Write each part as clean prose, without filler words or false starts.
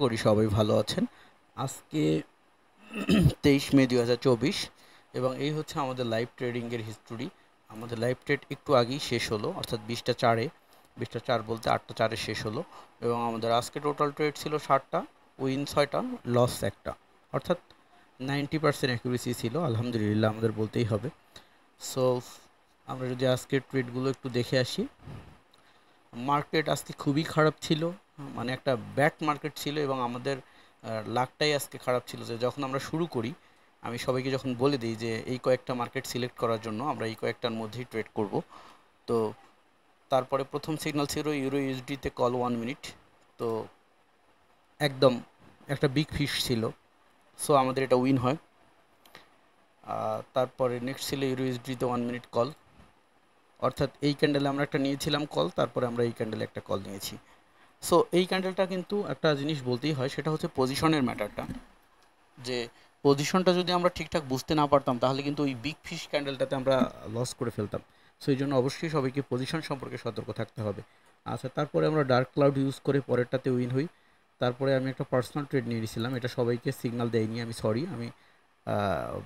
করি সবাই ভালো আছেন। আজকে 23 মে 2024 এবং এই হচ্ছে আমাদের লাইভ ট্রেডিংয়ের হিস্টোরি। আমাদের লাইভ ট্রেড একটু আগেই শেষ হলো, অর্থাৎ 20টা 4 বলতে 8টা 4-এ শেষ হলো এবং আমাদের আজকে টোটাল ট্রেড ছিল 60টা, উইন 6টা, লস 1টা, অর্থাৎ 90% অ্যাকুরেসি ছিল। আলহামদুলিল্লাহ আমাদের বলতেই হবে। সো আমরা যদি আজকের ট্রেডগুলো একটু দেখে আসি। মার্কেট আজকে খুবই খারাপ ছিল, মানে একটা ব্যাড মার্কেট ছিল এবং আমাদের লাকটাই আজকে খারাপ ছিল যে যখন আমরা শুরু করি, আমি সবাইকে যখন বলে দিই যে এই কয়েকটা মার্কেট সিলেক্ট করার জন্য আমরা এই কয়েকটার মধ্যেই ট্রেড করব, তো তারপরে প্রথম সিগন্যাল ছিল ইউরো ইউএসডিতে কল 1 মিনিট, তো একদম একটা বিগ ফিশ ছিল, সো আমাদের এটা উইন হয়। তারপরে নেক্সট ছিল ইউরো ইউএসডিতে 1 মিনিট কল, অর্থাৎ এই ক্যান্ডেলে আমরা একটা নিয়েছিলাম কল, তারপরে আমরা এই ক্যান্ডেলে একটা কল নিয়েছি। সো এই ক্যান্ডেলটা কিন্তু একটা জিনিস বলতেই হয়, সেটা হচ্ছে পজিশনের ম্যাটারটা, যে পজিশনটা যদি আমরা ঠিকঠাক বুঝতে না পারতাম তাহলে কিন্তু ওই বিগ ফিশ ক্যান্ডেলটাতে আমরা লস করে ফেলতাম। সো এই জন্য অবশ্যই সবাইকে পজিশন সম্পর্কে সতর্ক থাকতে হবে। আচ্ছা, তারপরে আমরা ডার্ক ক্লাউড ইউজ করে পরেরটাতে উইন হই। তারপরে আমি একটা পার্সোনাল ট্রেড নিয়ে নিয়েছিলাম, এটা সবাইকে সিগনাল দেয়নি, আমি সরি। আমি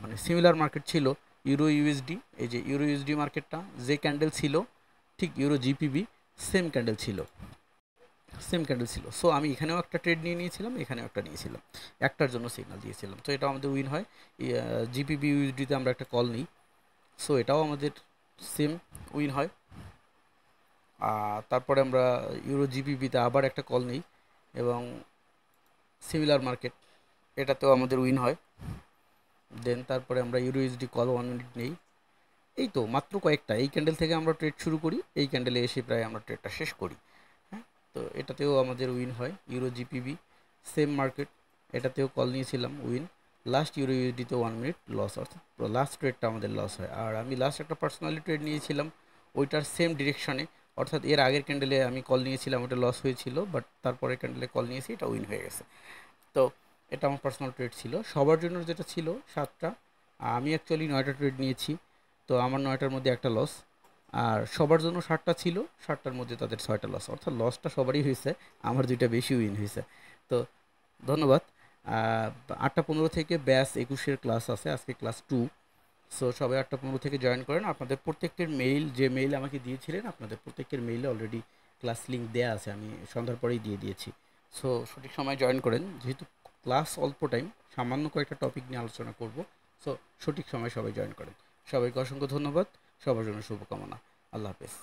মানে সিমিলার মার্কেট ছিল ইউরো ইউএসডি, এই যে ইউরো ইউএসডি মার্কেটটা যে ক্যান্ডেল ছিল ঠিক ইউরো জিপিবি সেম ক্যান্ডেল ছিল, সো আমি এখানেও একটা ট্রেড নিয়ে নিয়েছিলাম, এখানেও একটা নিয়েছিলাম, একটার জন্য সিগন্যাল দিয়েছিলাম, তো এটা আমাদের উইন হয়। জিপিবি ইউএসডিতে আমরা একটা কল নিই, সো এটাও আমাদের সেম উইন হয়। তারপরে আমরা ইউরো জিপিবিতে আবার একটা কল নিই এবং সিমিলার মার্কেট, এটাতেও আমাদের উইন হয়। দেন তারপরে আমরা ইউরো ইউএসডি কল 1 মিনিট নেই। এই তো মাত্র কয়েকটা, এই ক্যান্ডেল থেকে আমরা ট্রেড শুরু করি, এই ক্যান্ডেলে এসে প্রায় আমরা ট্রেডটা শেষ করি। হ্যাঁ, তো এটাতেও আমাদের উইন হয়। ইউরো জিপিবি সেম মার্কেট, এটাতেও কল নিয়েছিলাম, উইন। লাস্ট ইউরো ইউএসডিতে 1 মিনিট লস, অর্থাৎ লাস্ট ট্রেডটা আমাদের লস হয়। আর আমি লাস্ট একটা পার্সোনালি ট্রেড নিয়েছিলাম ওইটার সেম ডিরেকশনে, অর্থাৎ এর আগের ক্যান্ডেলে আমি কল নিয়েছিলাম, ওটা লস হয়েছিল, বাট তারপরে ক্যান্ডেলে কল নিয়েছি, এটা উইন হয়ে গেছে। তো এটা আমার পার্সোনাল ট্রেড ছিল। সবার জন্য যেটা ছিল 7টা, আমি অ্যাকচুয়ালি 9টা ট্রেড নিয়েছি, তো আমার 9টার মধ্যে একটা লস। আর সবার জন্য 7টা ছিল, 7টার মধ্যে তাদের 6টা লস, অর্থাৎ লসটা সবারই হয়েছে, আমার 2টা বেশি উইন হয়েছে। তো ধন্যবাদ। 8টা 15 থেকে ব্যাস 21-এর ক্লাস আছে, আজকে ক্লাস 2। সো সবাই 8টা 15 থেকে জয়েন করেন। আপনাদের প্রত্যেকের মেইল, যে মেইল আমাকে দিয়েছিলেন, আপনাদের প্রত্যেকের মেইলে অলরেডি ক্লাস লিঙ্ক দেওয়া আছে, আমি সন্ধ্যার পরেই দিয়ে দিয়েছি। সো সঠিক সময় জয়েন করেন, যেহেতু ক্লাস অল্প টাইম, সামান্য কয়েকটা টপিক নিয়ে আলোচনা করব। সো সঠিক সময় সবাই জয়েন করেন। সবাইকে অসংখ্য ধন্যবাদ, সবার জন্য শুভকামনা। আল্লাহ হাফেজ।